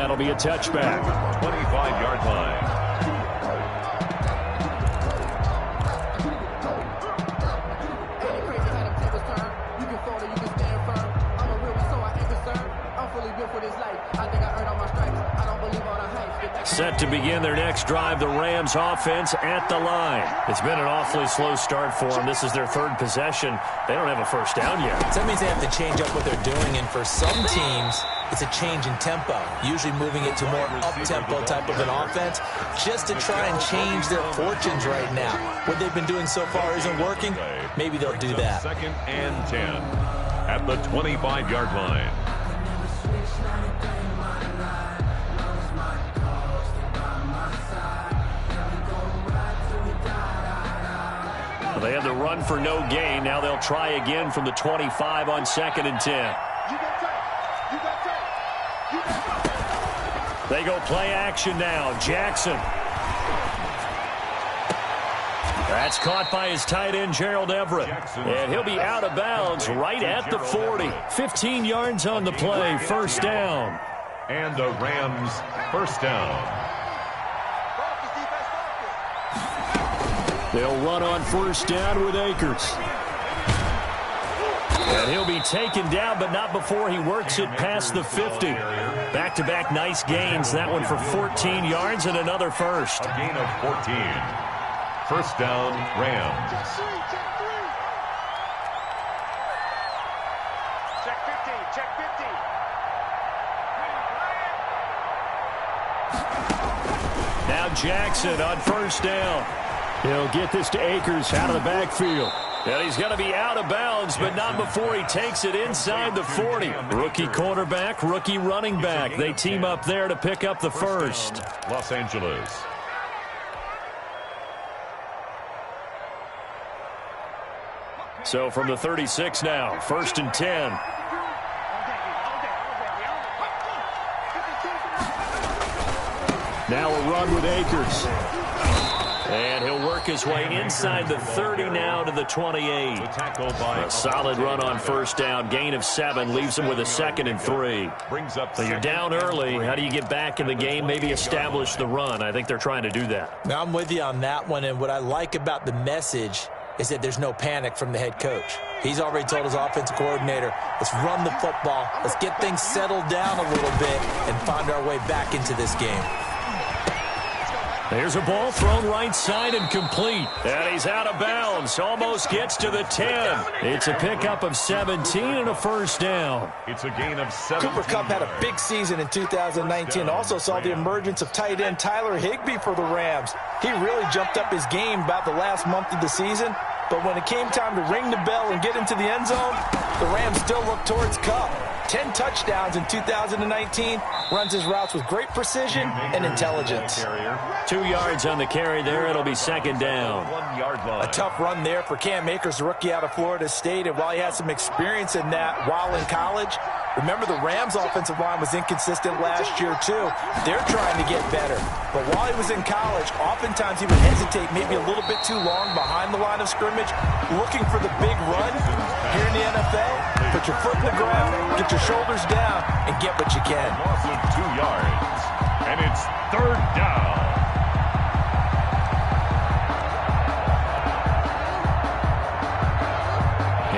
that'll be a touchback. 25-yard line. Set to begin their next drive, the Rams offense at the line. It's been an awfully slow start for them. This is their third possession. They don't have a first down yet. So that means they have to change up what they're doing, and for some teams, it's a change in tempo, usually moving it to more up-tempo type of an offense, just to try and change their fortunes right now. What they've been doing so far isn't working. Maybe they'll do that. 2nd and 10 at the 25-yard line. They have the run for no gain. Now they'll try again from the 25 on 2nd and 10. They go play action now. Jackson. That's caught by his tight end, Gerald Everett. And he'll be out of bounds right at the 40. 15 yards on the play. First down. And the Rams first down. They'll run on first down with Akers. And he'll be taken down, but not before he works it past the 50. Back-to-back nice gains. That one for 14 yards and another first. A gain of 14. First down, Rams. Check 15, check 15. Now Jackson on first down. He'll get this to Akers out of the backfield. And he's going to be out of bounds, but not before he takes it inside the 40. Rookie quarterback, rookie running back. They team up there to pick up the first. Los Angeles. So from the 36 now, 1st and 10. Now a run with Akers. And he'll work his way inside the 30 now to the 28. A solid run on first down. Gain of 7 leaves him with a 2nd and 3. So you're down early. How do you get back in the game? Maybe establish the run. I think they're trying to do that. Now I'm with you on that one, and what I like about the message is that there's no panic from the head coach. He's already told his offensive coordinator, let's run the football, let's get things settled down a little bit and find our way back into this game. There's a ball thrown right side and complete. And he's out of bounds. Almost gets to the 10. It's a pickup of 17 and a first down. It's a gain of 7. Cooper Kupp had a big season in 2019. Also saw the emergence of tight end Tyler Higbee for the Rams. He really jumped up his game about the last month of the season. But when it came time to ring the bell and get into the end zone, the Rams still looked towards Kupp. 10 touchdowns in 2019. Runs his routes with great precision and intelligence. 2 yards on the carry there. It'll be second down. 1 yard line. A tough run there for Cam Akers, the rookie out of Florida State. And while he had some experience in that while in college, remember the Rams offensive line was inconsistent last year too. They're trying to get better. But while he was in college, oftentimes he would hesitate maybe a little bit too long behind the line of scrimmage, looking for the big run. Here in the NFL, put your foot in the ground, get your shoulders down, and get what you can. Loss of 2 yards. And it's third down.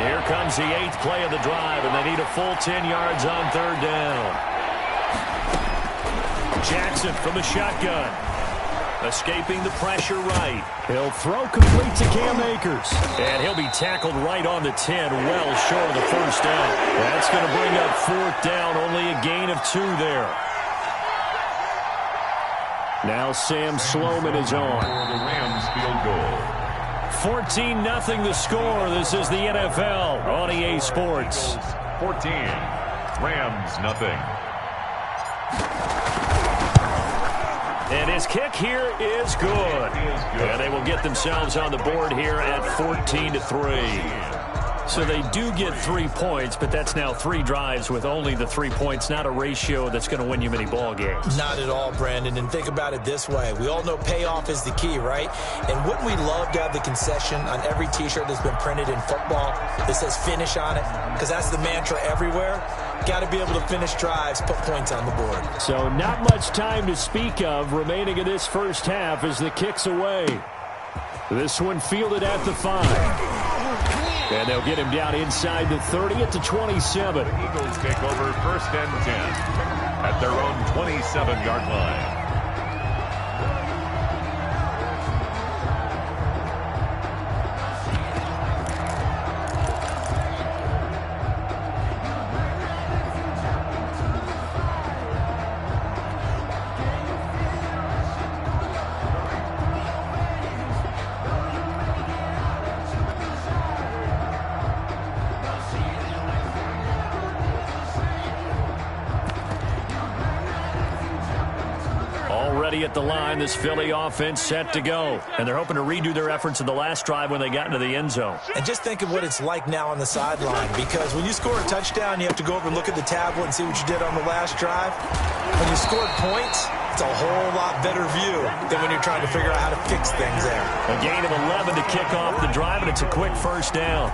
Here comes the 8th play of the drive, and they need a full 10 yards on third down. Jackson from the shotgun. Escaping the pressure right. He'll throw complete to Cam Akers. And he'll be tackled right on the 10, well short of the first down. That's going to bring up fourth down, only a gain of 2 there. Now Sam Sloman is on. For the Rams field goal. 14-0 the score. This is the NFL on EA Sports. 14. Rams nothing. And his kick here is good. And they will get themselves on the board here at 14-3. So they do get 3 points, but that's now 3 drives with only the 3 points, not a ratio that's going to win you many ball games. Not at all, Brandon. And think about it this way. We all know payoff is the key, right? And wouldn't we love to have the concession on every T-shirt that's been printed in football that says finish on it? Because that's the mantra everywhere. Got to be able to finish drives, put points on the board. So not much time to speak of remaining in this first half as the kick's away. This one fielded at the 5. And they'll get him down inside the 30 at the 27. The Eagles take over 1st and 10 at their own 27-yard line. At the line, this Philly offense set to go. And they're hoping to redo their efforts in the last drive when they got into the end zone. And just think of what it's like now on the sideline, because when you score a touchdown, you have to go over and look at the tablet and see what you did on the last drive. When you scored points, it's a whole lot better view than when you're trying to figure out how to fix things there. A gain of 11 to kick off the drive, and it's a quick first down.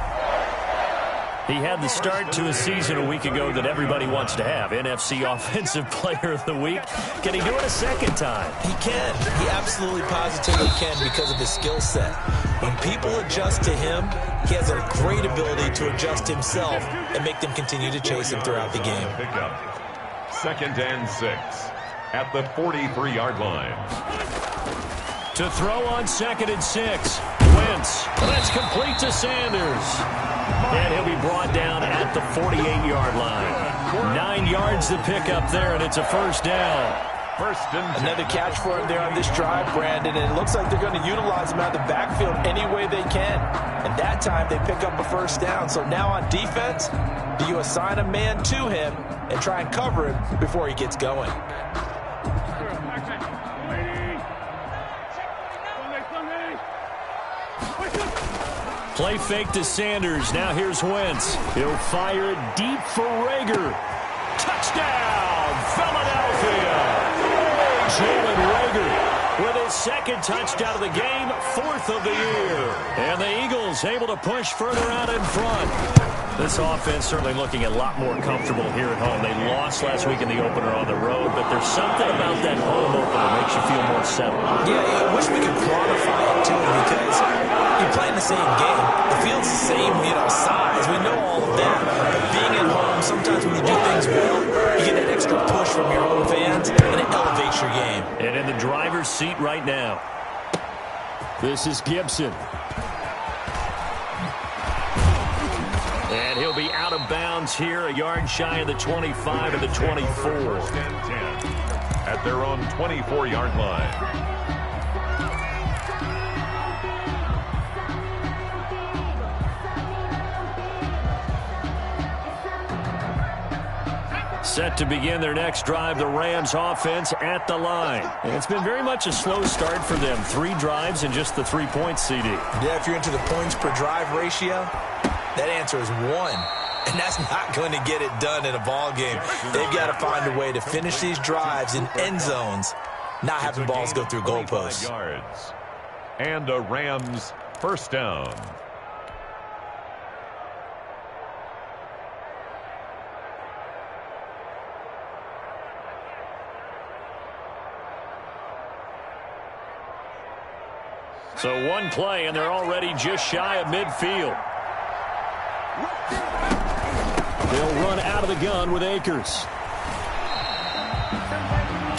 He had the start to a season a week ago that everybody wants to have. NFC Offensive Player of the Week. Can he do it a second time? He can. He absolutely positively can because of his skill set. When people adjust to him, he has a great ability to adjust himself and make them continue to chase him throughout the game. 2nd and 6 at the 43-yard line. To throw on 2nd and 6. Wentz. That's complete to Sanders. And he'll be brought down at the 48-yard line. 9 yards to pick up there, and it's a first down. 1st and 10. Another catch for him there on this drive, Brandon, and it looks like they're going to utilize him out of the backfield any way they can. And that time they pick up a first down. So now on defense, do you assign a man to him and try and cover him before he gets going? Play fake to Sanders. Now here's Wentz. He'll fire it deep for Reagor. Touchdown, Philadelphia! Jalen Reagor with his 2nd touchdown of the game, 4th of the year. And the Eagles able to push further out in front. This offense certainly looking a lot more comfortable here at home. They lost last week in the opener on the road, but there's something about that home opener that makes you feel more settled. Yeah, I wish we could quantify it, too, because you're playing the same game. The field's the same, size. We know all of that. But being at home, sometimes when you do things well, you get that extra push from your own fans, and it elevates your game. And in the driver's seat right now, this is Gibson. And he'll be out of bounds here, a yard shy of the 25 and the 24. 1st and 10 at their own 24-yard line. Set to begin their next drive, the Rams offense at the line. And it's been very much a slow start for them. 3 drives and just the 3 points, CD. Yeah, if you're into the points per drive ratio, that answer is 1. And that's not going to get it done in a ball game. They've got to find a way to finish these drives in end zones, not having balls go through goalposts. Yards. And a Rams first down. So one play, and they're already just shy of midfield. They'll run out of the gun with Akers.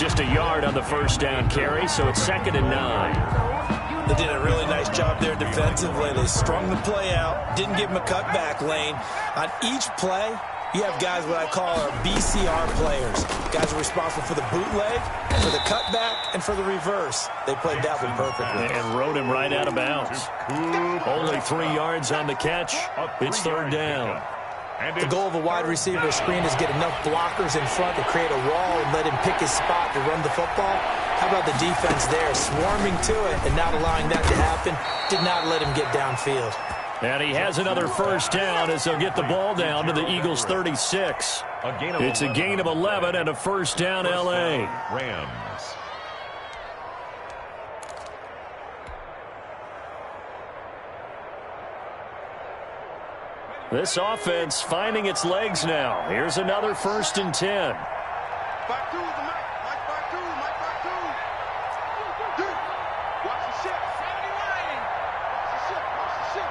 Just a yard on the first down carry, so it's 2nd and 9. They did a really nice job there defensively. They strung the play out, didn't give him a cutback lane. On each play, you have guys what I call our BCR players. Guys are responsible for the bootleg, for the cutback, and for the reverse. They played that one perfectly. And rode him right out of bounds. Only 3 yards on the catch. It's 3rd down. The goal of a wide receiver screen is get enough blockers in front to create a wall and let him pick his spot to run the football. How about the defense there, swarming to it and not allowing that to happen? Did not let him get downfield. And he has another first down as they'll get the ball down to the Eagles' 36. It's a gain of 11 and a first down, L.A. Rams. This offense finding its legs now. Here's another 1st and 10. Back two, the Mike. Mike back two. Mike back two. Watch the ship. Watch the ship. Watch the ship.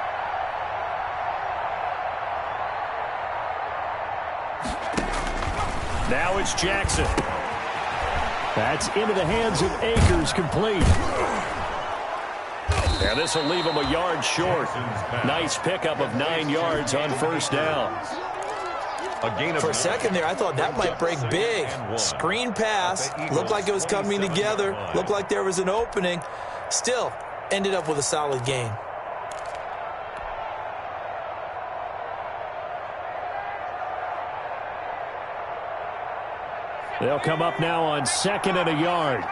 Now it's Jackson. That's into the hands of Akers, complete. And this will leave him a yard short. Nice pickup of 9 yards on 1st down. For a second there, I thought that might break big. Screen pass. Looked like it was coming together. Looked like there was an opening. Still, ended up with a solid gain. They'll come up now on 2nd and a yard.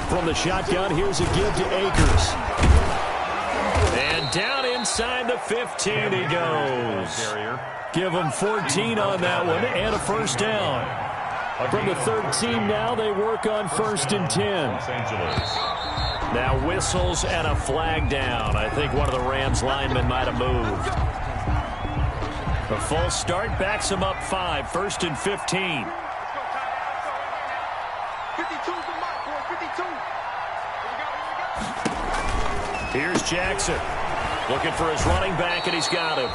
From the shotgun, here's a give to Akers. And down inside the 15 he goes. Give him 14 on that one and a 1st down. From the 13 now, they work on 1st and 10. Now whistles and a flag down. I think one of the Rams linemen might have moved. The full start backs him up 5, 1st and 15. 52 for Mike, boy. 52. Here's Jackson. Looking for his running back, and he's got him.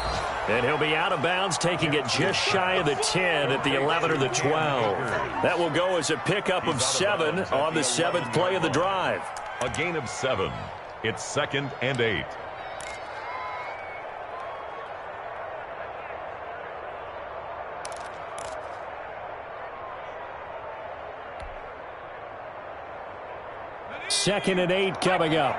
And he'll be out of bounds, taking it just shy of the 10 at the 11 or the 12. That will go as a pickup of 7 on the 7th play of the drive. A gain of 7. It's 2nd and 8. Second and 8 coming up.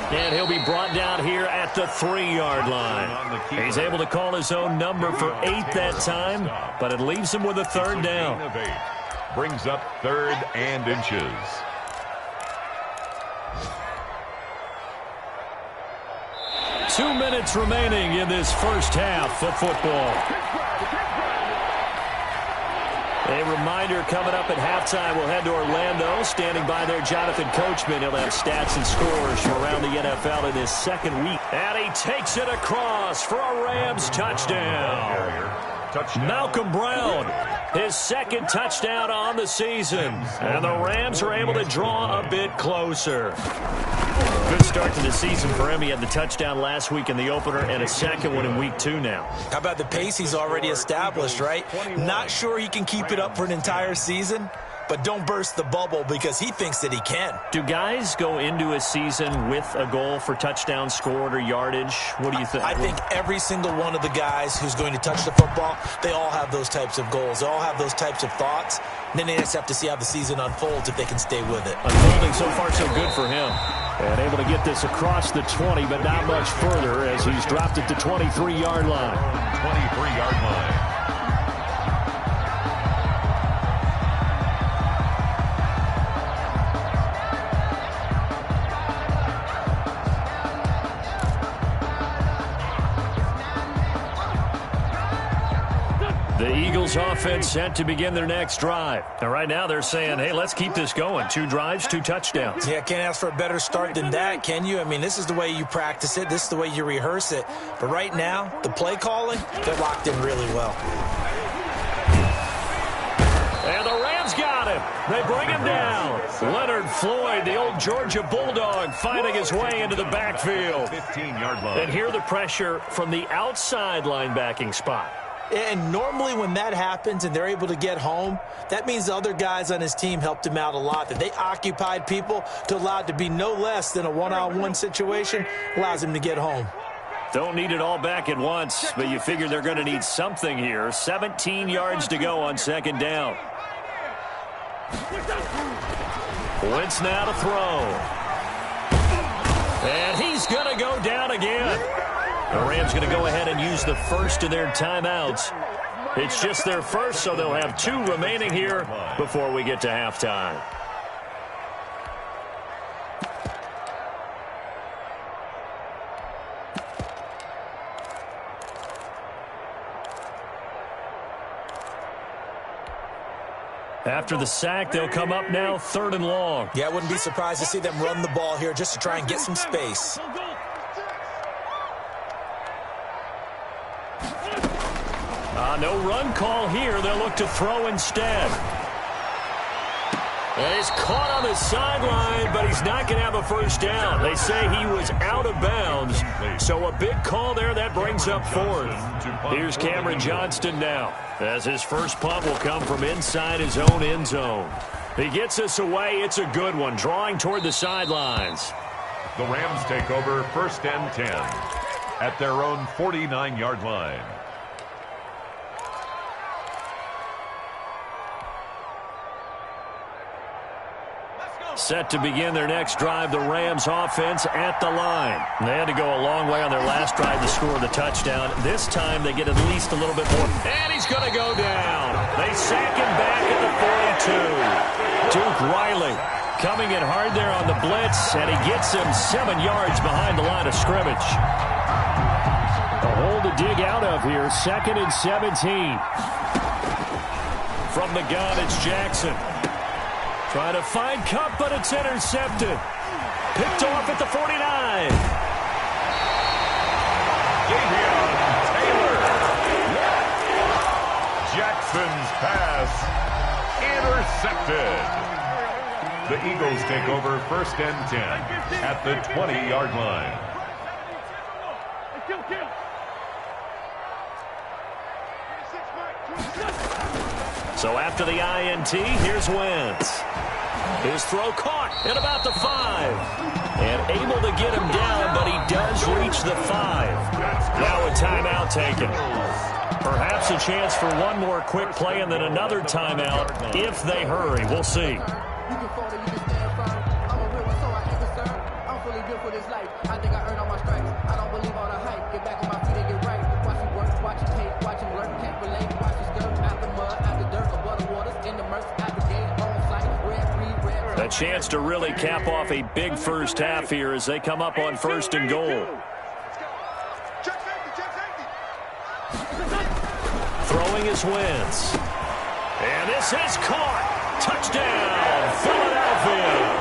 And he'll be brought down here at the 3-yard line. He's able to call his own number for 8 that time, but it leaves him with a 3rd down. Brings up 3rd and inches. Two minutes remaining in this first half of football. A reminder coming up at halftime, we'll head to Orlando. Standing by there, Jonathan Coachman. He'll have stats and scores from around the NFL in his 2nd week. And he takes it across for a Rams touchdown. Malcolm Brown, his 2nd touchdown on the season. And the Rams are able to draw a bit closer. Good start to the season for him. He had the touchdown last week in the opener and a 2nd one in week 2 now. How about the pace he's already established, right? Not sure he can keep it up for an entire season, but don't burst the bubble because he thinks that he can. Do guys go into a season with a goal for touchdown scored or yardage? What do you think? I think every single one of the guys who's going to touch the football, they all have those types of goals. They all have those types of thoughts. And then they just have to see how the season unfolds if they can stay with it. Unfolding so far so good for him. And able to get this across the 20, but not much further as he's dropped it to 23-yard line. 23-yard line. The Eagles offense set to begin their next drive. And right now they're saying, hey, let's keep this going. 2 drives, 2 touchdowns. Yeah, can't ask for a better start than that, can you? I mean, this is the way you practice it. This is the way you rehearse it. But right now, the play calling, they're locked in really well. And the Rams got him. They bring him down. Leonard Floyd, the old Georgia Bulldog, fighting his way into the backfield. 15-yard line. And here the pressure from the outside linebacking spot. And normally when that happens and they're able to get home, that means the other guys on his team helped him out a lot. That they occupied people to allow it to be no less than a one-on-one situation allows him to get home. Don't need it all back at once, but you figure they're going to need something here. 17 yards to go on 2nd down. Wentz now to throw. And he's going to go down again. The Rams going to go ahead and use the first of their timeouts. It's just their first, so they'll have 2 remaining here before we get to halftime. After the sack, they'll come up now 3rd and long. Yeah, I wouldn't be surprised to see them run the ball here just to try and get some space. No run call here. They'll look to throw instead. And he's caught on the sideline, but he's not going to have a first down. They say he was out of bounds, so a big call there. That brings up 4th. Here's Cameron Johnston now, as his first punt will come from inside his own end zone. He gets us away. It's a good one, drawing toward the sidelines. The Rams take over 1st and 10 at their own 49-yard line. Set to begin their next drive, the Rams offense at the line. They had to go a long way on their last drive to score the touchdown. This time they get at least a little bit more. And he's going to go down. They sack him back at the 42. Duke Riley coming in hard there on the blitz, and he gets him 7 yards behind the line of scrimmage. A hole to dig out of here, 2nd and 17. From the gun, it's Jackson. Trying to find Kupp, but it's intercepted. Picked off at the 49. Davion Taylor. Jackson's pass intercepted. The Eagles take over 1st and 10 at the 20-yard line. So after the INT, here's Wentz. His throw caught at about the 5. And able to get him down, but he does reach the 5. Now a timeout taken. Perhaps a chance for one more quick play and then another timeout if they hurry. We'll see. A chance to really cap off a big first half here as they come up on 1st and goal. Throwing is Wentz. And this is caught. Touchdown, Philadelphia.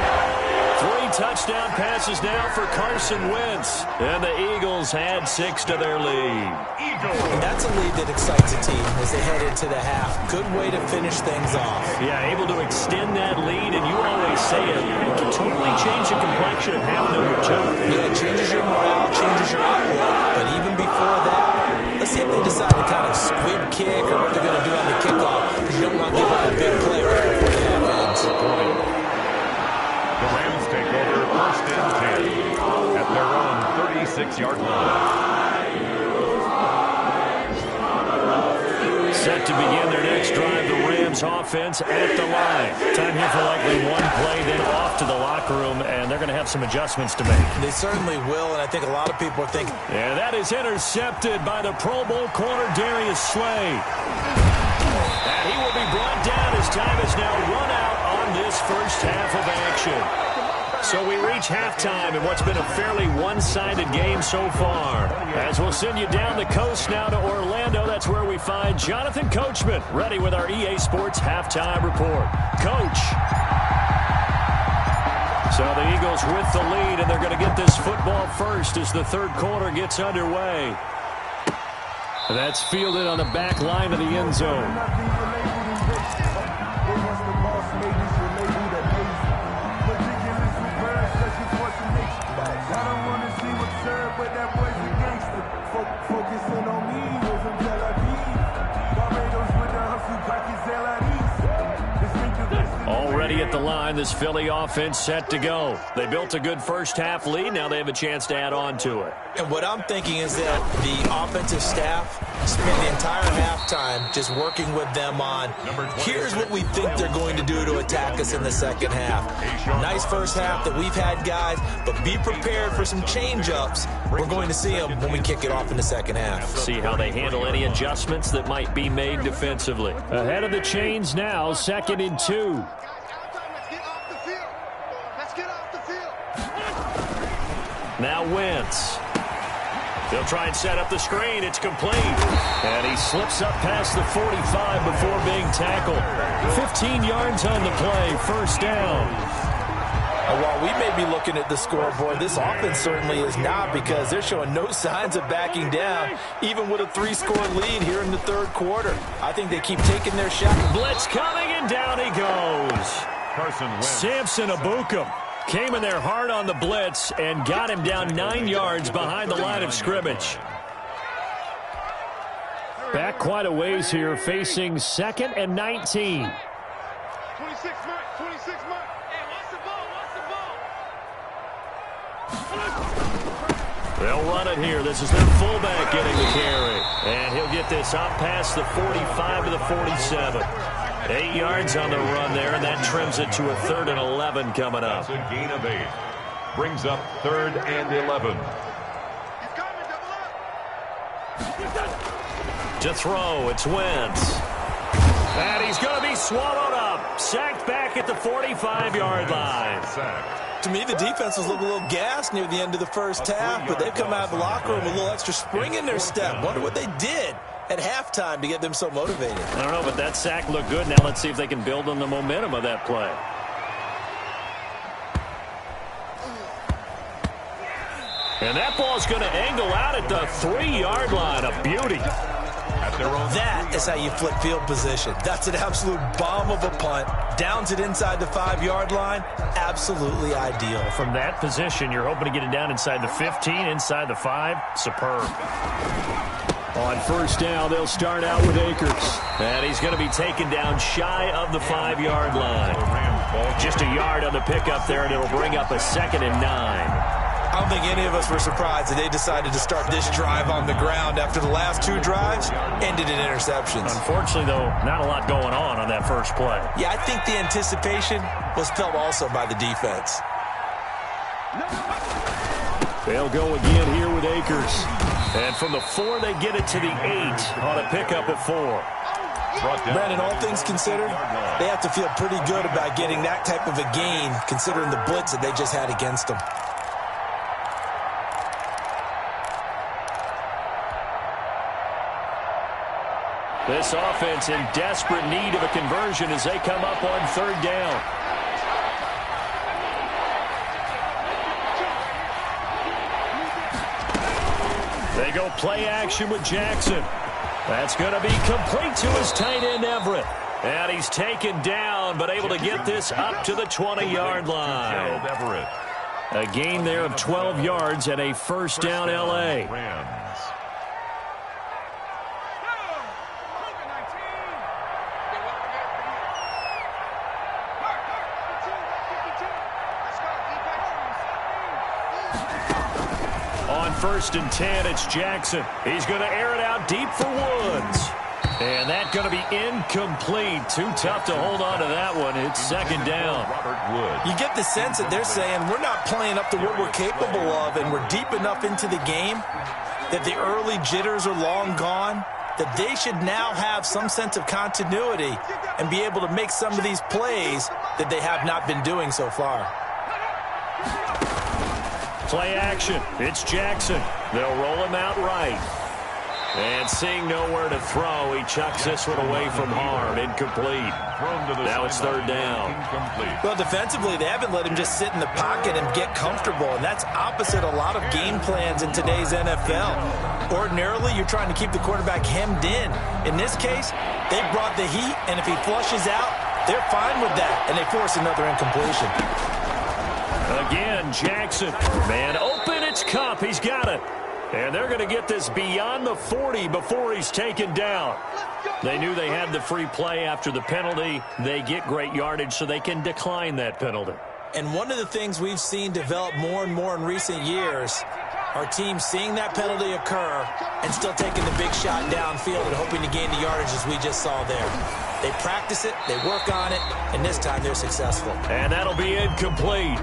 3 touchdown passes now for Carson Wentz. And the Eagles add 6 to their lead. And that's a lead that excites a team as they head into the half. Good way to finish things off. Yeah, able to extend that lead, and you always say it can totally change the complexion of half number 2. Yeah, it changes your morale, changes your outlook. But even before that, let's see if they decide to kind of squib kick or what they're going to do on the kickoff. Because you don't want to give up a big play right before the half ends. The Rams take over 1st and 10 at their own 36-yard line. Set to begin their next drive, the Rams offense at the line. Time here for likely one play, then off to the locker room, and they're going to have some adjustments to make. They certainly will, and I think a lot of people are thinking. And that is intercepted by the Pro Bowl corner, Darius Slay. And he will be brought down as time is now run out on this first half of action. So we reach halftime in what's been a fairly one-sided game so far. As we'll send you down the coast now to Orlando, that's where we find Jonathan Coachman, ready with our EA Sports Halftime Report. Coach. So the Eagles with the lead, and they're going to get this football first as the 3rd quarter gets underway. That's fielded on the back line of the end zone. Already at the line, this Philly offense set to go. They built a good first half lead. Now they have a chance to add on to it. And what I'm thinking is that the offensive staff spent the entire halftime just working with them on, here's what we think they're going to do to attack us in the second half. Nice first half that we've had, guys, but be prepared for some change-ups. We're going to see them when we kick it off in the second half. See how they handle any adjustments that might be made defensively. Ahead of the chains now, 2nd and 2. Now Wentz. They'll try and set up the screen. It's complete. And he slips up past the 45 before being tackled. 15 yards on the play. First down. And while we may be looking at the scoreboard, this offense certainly is not, because they're showing no signs of backing down, even with a 3-score lead here in the third quarter. I think they keep taking their shot. Blitz coming, and down he goes. Carson Wentz. Samson Ebukam came in there hard on the blitz and got him down 9 yards behind the line of scrimmage. Back quite a ways here, facing 2nd and 19. 26 Mike, 26 Mike. Hey, watch the ball, They'll run it here. This is their fullback getting the carry. And he'll get this up past the 45 to the 47. 8 yards on the run there, and that trims it to a 3rd and 11 coming up. That's a gain of 8. Brings up 3rd and 11. He's coming, double up. To throw, it's Wentz. And he's going to be swallowed up. Sacked back at the 45-yard line. Sacked. To me, the defense was a little gassed near the end of the first half, but they've come out of the locker room with a little extra spring in their step. Wonder what they did at halftime to get them so motivated. I don't know, but that sack looked good. Now let's see if they can build on the momentum of that play. And that ball's going to angle out at the 3-yard line. A beauty. That is how you flip field position. That's an absolute bomb of a punt. Downs it inside the 5-yard line. Absolutely ideal. From that position, you're hoping to get it down inside the 15, inside the 5. Superb. On first down, they'll start out with Akers. And he's going to be taken down shy of the 5-yard line. Just a yard on the pickup there, and it'll bring up a 2nd and 9. I don't think any of us were surprised that they decided to start this drive on the ground after the last 2 drives ended in interceptions. Unfortunately, though, not a lot going on that first play. Yeah, I think the anticipation was felt also by the defense. They'll go again here with Akers. And from the 4, they get it to the 8 on a pickup of 4. Brandon, all things considered, they have to feel pretty good about getting that type of a gain, considering the blitz that they just had against them. This offense in desperate need of a conversion as they come up on 3rd down. They go play action with Jackson. That's going to be complete to his tight end, Everett. And he's taken down, but able to get this up to the 20-yard line. Everett. A gain there of 12 yards and a first down, L.A. Rams. On 1st and 10, it's Jackson. He's going to air it out deep for Woods. And that's going to be incomplete. Too tough to hold on to that one. It's 2nd down. Robert Woods. You get the sense that they're saying we're not playing up to what we're capable of, and we're deep enough into the game that the early jitters are long gone, that they should now have some sense of continuity and be able to make some of these plays that they have not been doing so far. Play action. It's Jackson. They'll roll him out right. And seeing nowhere to throw, he chucks this one away from harm. Incomplete. Now it's 3rd down. Well, defensively, they haven't let him just sit in the pocket and get comfortable, and that's opposite a lot of game plans in today's NFL. Ordinarily, you're trying to keep the quarterback hemmed in. In this case, they brought the heat, and if he flushes out, they're fine with that, and they force another incompletion. Again, Jackson. Man open, it's Kupp. He's got it. And they're going to get this beyond the 40 before he's taken down. They knew they had the free play after the penalty. They get great yardage so they can decline that penalty. And one of the things we've seen develop more and more in recent years are teams seeing that penalty occur and still taking the big shot downfield and hoping to gain the yardage as we just saw there. They practice it, they work on it, and this time they're successful. And that'll be incomplete.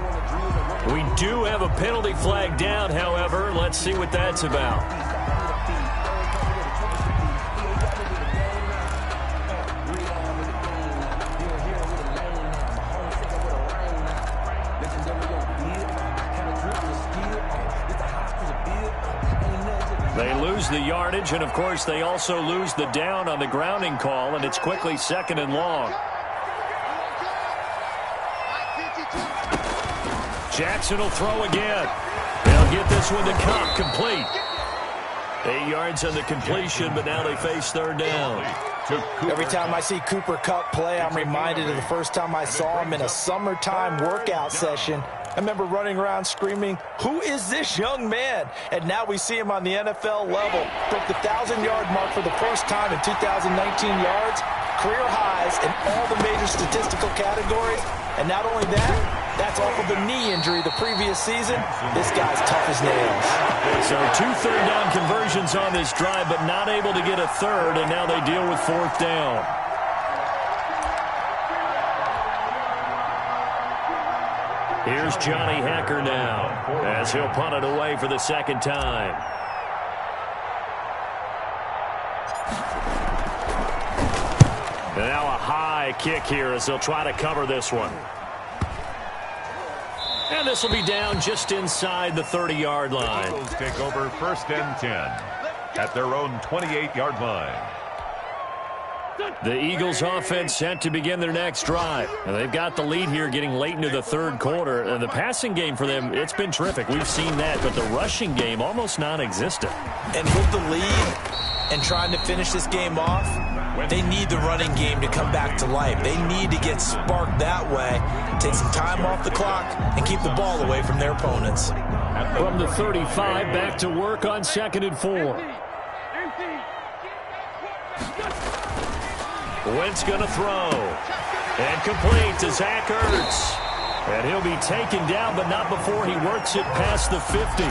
We do have a penalty flag down, however. Let's see what that's about. They lose the yardage, and, of course, they also lose the down on the grounding call, and it's quickly 2nd and long. Jackson will throw again. They'll get this one to Kupp, complete. 8 yards on the completion, but now they face 3rd down. Every time I see Cooper Kupp play, I'm reminded of the first time I saw him in a summertime workout session. I remember running around screaming, "Who is this young man?" And now we see him on the NFL level. Broke the 1,000-yard mark for the first time in 2019 yards, career highs in all the major statistical categories. And not only that, that's off of a knee injury the previous season. This guy's tough as nails. So 2 third-down conversions on this drive, but not able to get a third, and now they deal with 4th down. Here's Johnny Hacker now, as he'll punt it away for the 2nd time. And now a high kick here as they'll try to cover this one. And this will be down just inside the 30-yard line. The Eagles take over 1st and 10 at their own 28-yard line. The Eagles offense set to begin their next drive. And they've got the lead here getting late into the 3rd quarter. And the passing game for them, it's been terrific. We've seen that, but the rushing game almost non-existent. And with the lead and trying to finish this game off, they need the running game to come back to life. They need to get sparked that way, take some time off the clock, and keep the ball away from their opponents. From the 35, back to work on 2nd and 4. Wentz going to throw. And complete to Zach Ertz. And he'll be taken down, but not before he works it past the 50.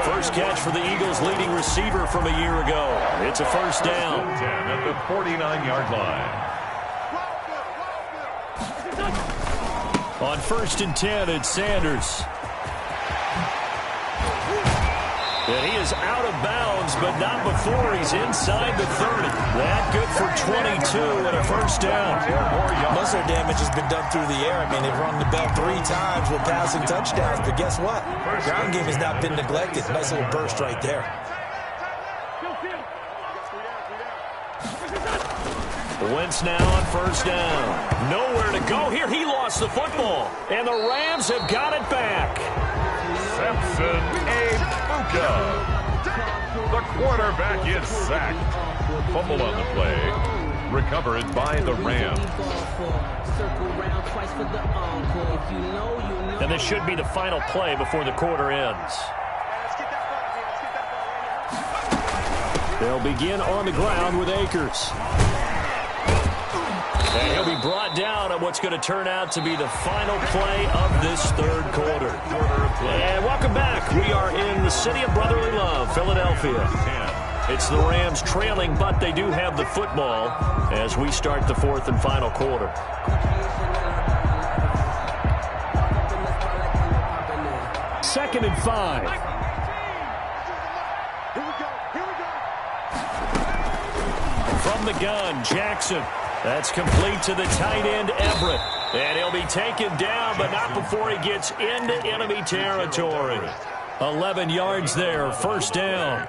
First catch for the Eagles' leading receiver from a year ago. It's a 1st down. 10 at the 49-yard line. On 1st and 10, it's Sanders. And he is out of bounds, but not before he's inside the 30. That good for 22 and a 1st down. Most of their damage has been done through the air. I mean, they've rung the bell 3 times with passing touchdowns, but guess what? Ground game has not been neglected. Nice little burst right there. Wentz now on 1st down. Nowhere to go here. He lost the football, and the Rams have got it back. Samson Ebukam. The quarterback is sacked. Fumble on the play. Recovered by the Rams. And this should be the final play before the quarter ends. They'll begin on the ground with Akers. And he'll be brought down on what's going to turn out to be the final play of this 3rd quarter. And welcome back. We are in the city of brotherly love, Philadelphia. It's the Rams trailing, but they do have the football as we start the 4th and final quarter. Second and 5. From the gun, Jackson. That's complete to the tight end, Everett. And he'll be taken down, but not before he gets into enemy territory. 11 yards there, 1st down.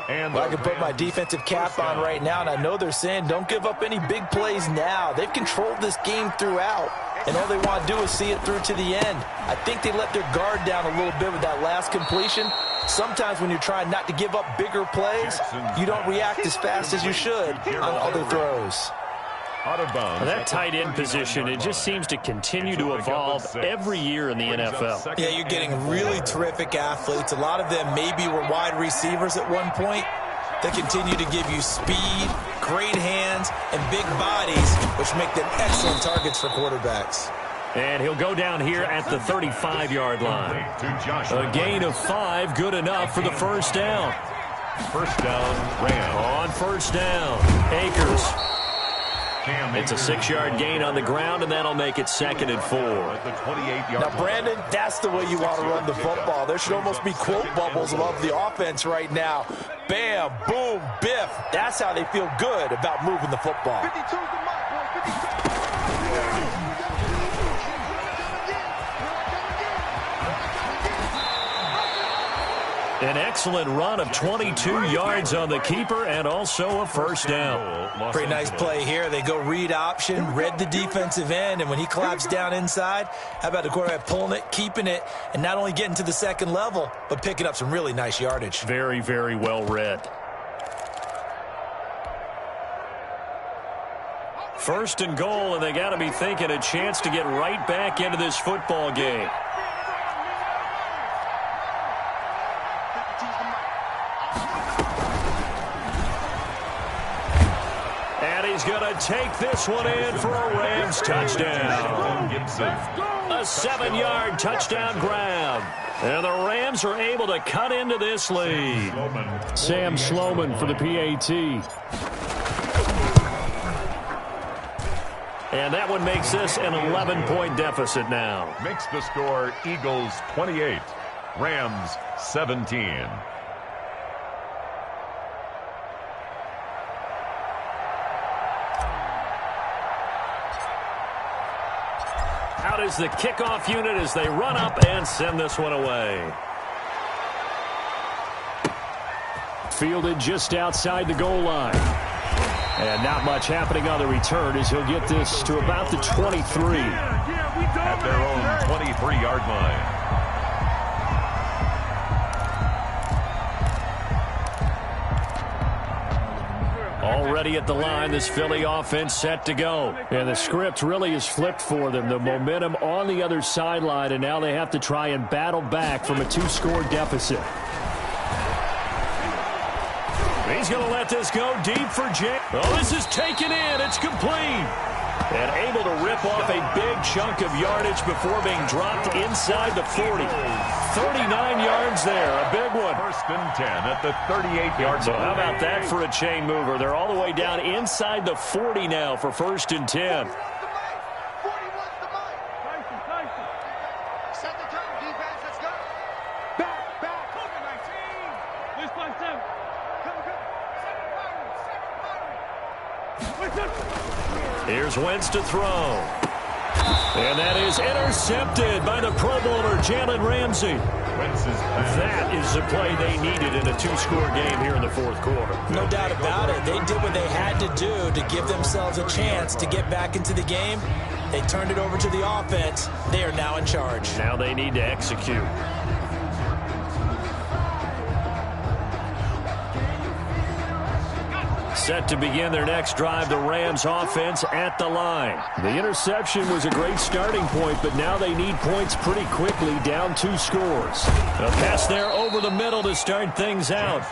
And I can put my defensive cap on right now, and I know they're saying don't give up any big plays now. They've controlled this game throughout, and all they want to do is see it through to the end. I think they let their guard down a little bit with that last completion. Sometimes when you're trying not to give up bigger plays, you don't react as fast as you should on other throws. Out of bounds. That tight end position, it just seems to continue to evolve every year in the NFL. Yeah, you're getting really terrific athletes. A lot of them maybe were wide receivers at one point. They continue to give you speed, great hands, and big bodies, which make them excellent targets for quarterbacks. And he'll go down here at the 35-yard line. A gain of 5, good enough for the 1st down. 1st down, Rams. On 1st down, Akers. It's a 6-yard gain on the ground, and that'll make it 2nd and 4. Now, Brandon, that's the way you want to run the football. There should almost be quote bubbles above the offense right now. Bam, boom, biff. That's how they feel good about moving the football. An excellent run of 22 yards on the keeper and also a first down. Pretty nice play here. They go read option, read the defensive end, and when he collapsed down inside, how about the quarterback pulling it, keeping it, and not only getting to the second level, but picking up some really nice yardage. Very, very well read. First and goal, and they got to be thinking a chance to get right back into this football game. And he's going to take this one in for a Rams touchdown. A 7-yard touchdown grab. And the Rams are able to cut into this lead. Sam Sloman for the PAT. And that one makes this an 11-point deficit now. Makes the score Eagles 28, Rams 17. Out is the kickoff unit as they run up and send this one away. Fielded just outside the goal line. And not much happening on the return as he'll get this to about the 23. At their own 23-yard line. Already at the line, this Philly offense set to go. And the script really is flipped for them. The momentum on the other sideline, and now they have to try and battle back from a 2-score deficit. He's going to let this go deep for Jay. Oh, this is taken in. It's complete. And able to rip off a big chunk of yardage before being dropped inside the 40. 39 yards there, a big one. First and 10 at the 38-yard line. So how about that for a chain mover? They're all the way down inside the 40 now for first and 10. Here's Wentz to throw. And that is intercepted by the Pro Bowler, Jalen Ramsey. That is the play they needed in a 2-score game here in the fourth quarter. No doubt about it. They did what they had to do to give themselves a chance to get back into the game. They turned it over to the offense. They are now in charge. Now they need to execute. Set to begin their next drive, the Rams offense at the line. The interception was a great starting point, but now they need points pretty quickly, down 2 scores. A pass there over the middle to start things out.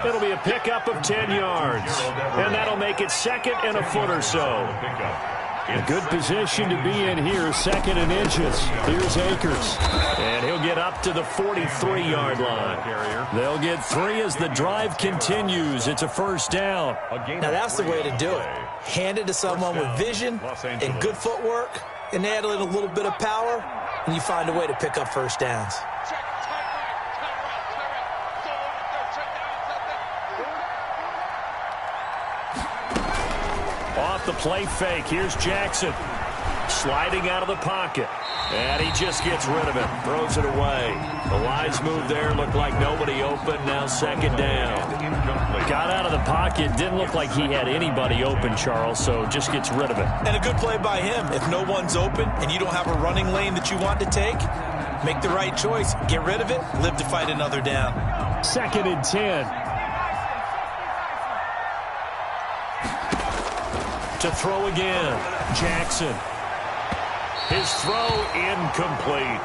It'll be a pickup of 10 yards, and that'll make it second and a foot or so. A good position to be in here, second and inches. Here's Akers. And he'll get up to the 43-yard line. They'll get 3 as the drive continues. It's a first down. Now that's the way to do it. Hand it to someone with vision and good footwork, and add in a little bit of power, and you find a way to pick up first downs. Off the play fake, here's Jackson. Sliding out of the pocket. And he just gets rid of it. Throws it away. The wise move there. Looked like nobody open. Now second down. Got out of the pocket. Didn't look like he had anybody open, Charles, so just gets rid of it. And a good play by him. If no one's open and you don't have a running lane that you want to take, make the right choice. Get rid of it. Live to fight another down. Second and 10. To throw again, Jackson. His throw incomplete.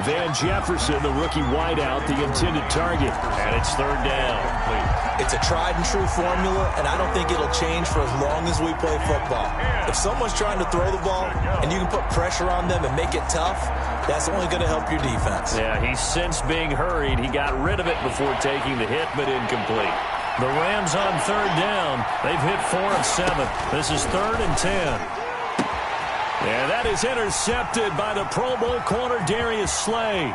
Van Jefferson, the rookie wideout, the intended target. And it's third down. It's a tried and true formula, and I don't think it'll change for as long as we play football. If someone's trying to throw the ball and you can put pressure on them and make it tough, that's only going to help your defense. Yeah, he's since being hurried. He got rid of it before taking the hit, but incomplete. The Rams on third down. They've hit 4 of 7. This is third and 10. And that is intercepted by the Pro Bowl corner, Darius Slay.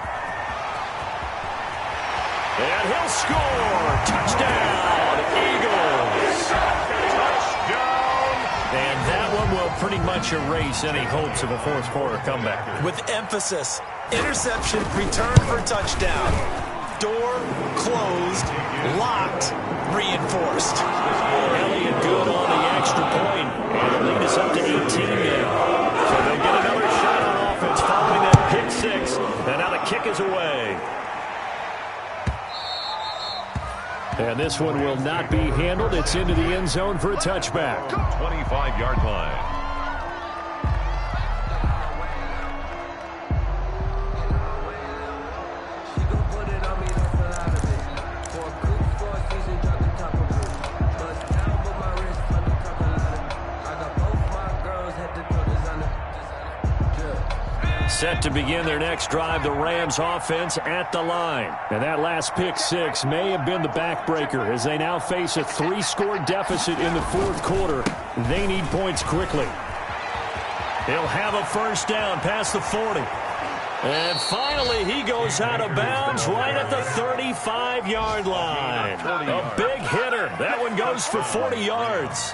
And he'll score. Touchdown, Eagles. Touchdown. And that one will pretty much erase any hopes of a fourth quarter comeback. With emphasis, interception, return for touchdown. Door closed, locked, reinforced. Elliott good on the extra point, and the lead is up to 18 now. So they'll get another shot on offense following that pick six, and now the kick is away. And this one will not be handled. It's into the end zone for a touchback. 25-yard line. Set to begin their next drive, the Rams offense at the line. And that last pick six may have been the backbreaker as they now face a 3-score deficit in the fourth quarter. They need points quickly. He'll have a first down past the 40. And finally, he goes out of bounds right at the 35-yard line. A big hitter. That one goes for 40 yards.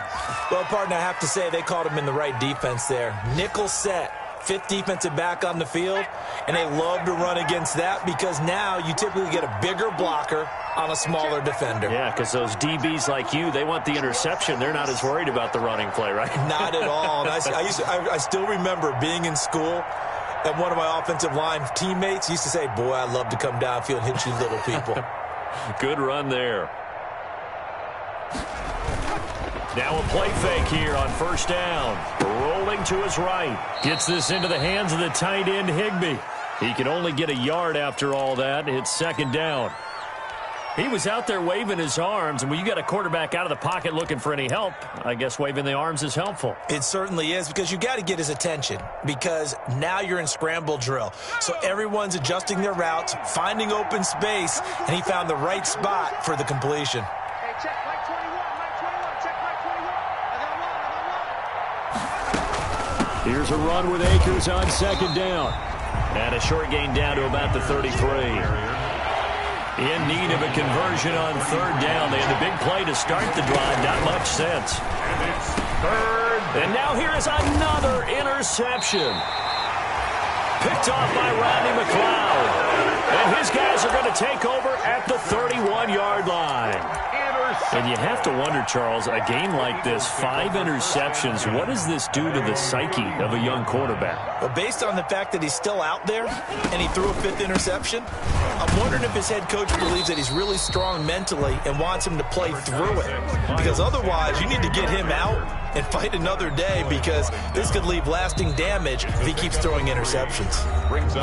Well, partner, I have to say they caught him in the right defense there. Nickel set. 5th defensive back on the field, and they love to run against that because now you typically get a bigger blocker on a smaller defender. Yeah, because those DBs like you, they want the interception. They're not as worried about the running play, right? Not at all. And I still remember being in school, and one of my offensive line teammates used to say, boy, I'd love to come downfield and hit you little people. Good run there. Now a play fake here on first down. Rolling to his right. Gets this into the hands of the tight end, Higbee. He can only get a yard after all that. It's second down. He was out there waving his arms, and when you got a quarterback out of the pocket looking for any help, I guess waving the arms is helpful. It certainly is, because you got to get his attention, because now you're in scramble drill. So everyone's adjusting their routes, finding open space, and he found the right spot for the completion. Hey, check Mike 21, Mike 21, check Mike 21. I got one. Here's a run with Akers on second down. And a short gain down to about the 33. In need of a conversion on third down. They had the big play to start the drive. Not much sense. And it's third. And now here is another interception. Picked off by Rodney McLeod. And his guys are going to take over at the 31-yard line. And you have to wonder, Charles, a game like this, 5 interceptions, what does this do to the psyche of a young quarterback? Well, based on the fact that he's still out there and he threw a 5th interception, I'm wondering if his head coach believes that he's really strong mentally and wants him to play through it. Because otherwise, you need to get him out and fight another day, because this could leave lasting damage if he keeps throwing interceptions.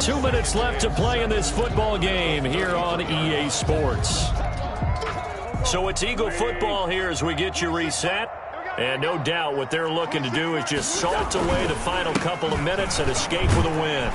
2 minutes left to play in this football game here on EA Sports. So it's Eagle football here as we get you reset. And no doubt what they're looking to do is just salt away the final couple of minutes and escape with a win.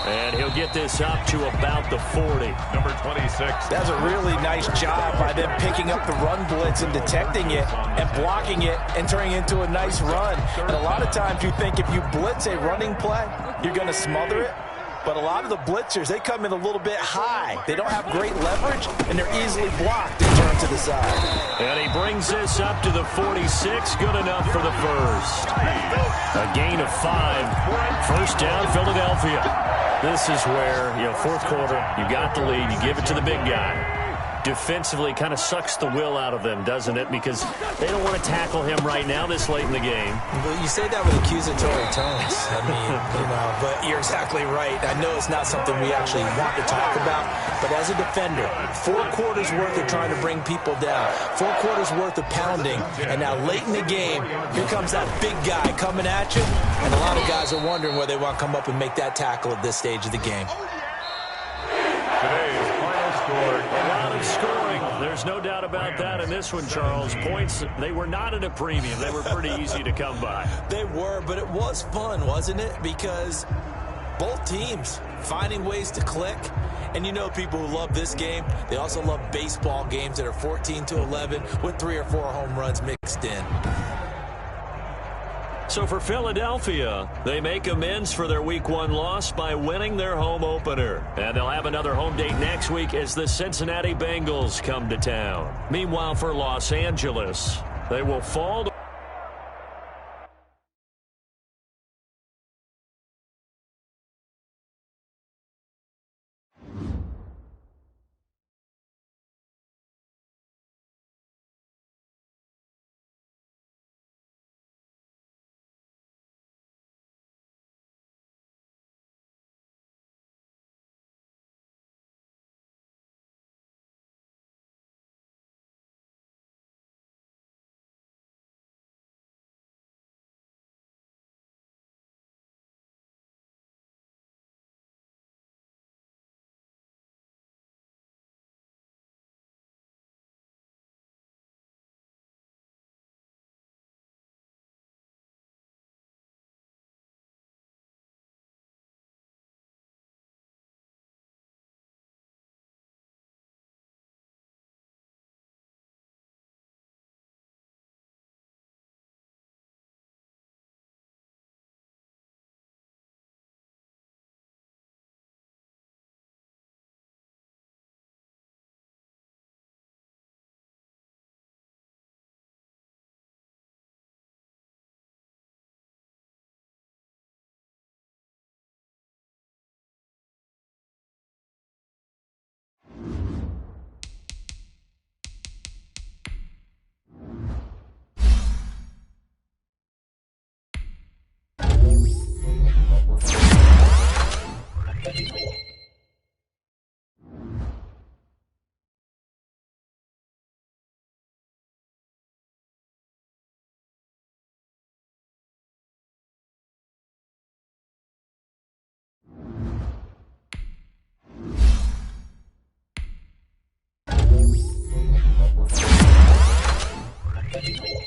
And he'll get this up to about the 40. Number 26. That's a really nice job by them picking up the run blitz and detecting it and blocking it and turning it into a nice run. And a lot of times you think if you blitz a running play, you're going to smother it. But a lot of the blitzers, they come in a little bit high. They don't have great leverage, and they're easily blocked and turned to the side. And he brings this up to the 46. Good enough for the first. A gain of 5. First down, Philadelphia. This is where, fourth quarter, you got the lead. You give it to the big guy. Defensively kind of sucks the will out of them, doesn't it? Because they don't want to tackle him right now this late in the game. Well, you say that with accusatory tones. I mean, but you're exactly right. I know it's not something we actually want to talk about, but as a defender, 4 quarters worth of trying to bring people down, 4 quarters worth of pounding, and now late in the game, here comes that big guy coming at you, and a lot of guys are wondering whether they want to come up and make that tackle at this stage of the game. Today's final score. A lot of scoring. There's no doubt about that in this one, Charles. Points, they were not at a premium. They were pretty easy to come by. They were, but it was fun, wasn't it? Because both teams finding ways to click. And people who love this game, they also love baseball games that are 14-11 with 3 or 4 home runs mixed in. So for Philadelphia, they make amends for their Week 1 loss by winning their home opener. And they'll have another home date next week as the Cincinnati Bengals come to town. Meanwhile, for Los Angeles, they will fall to it.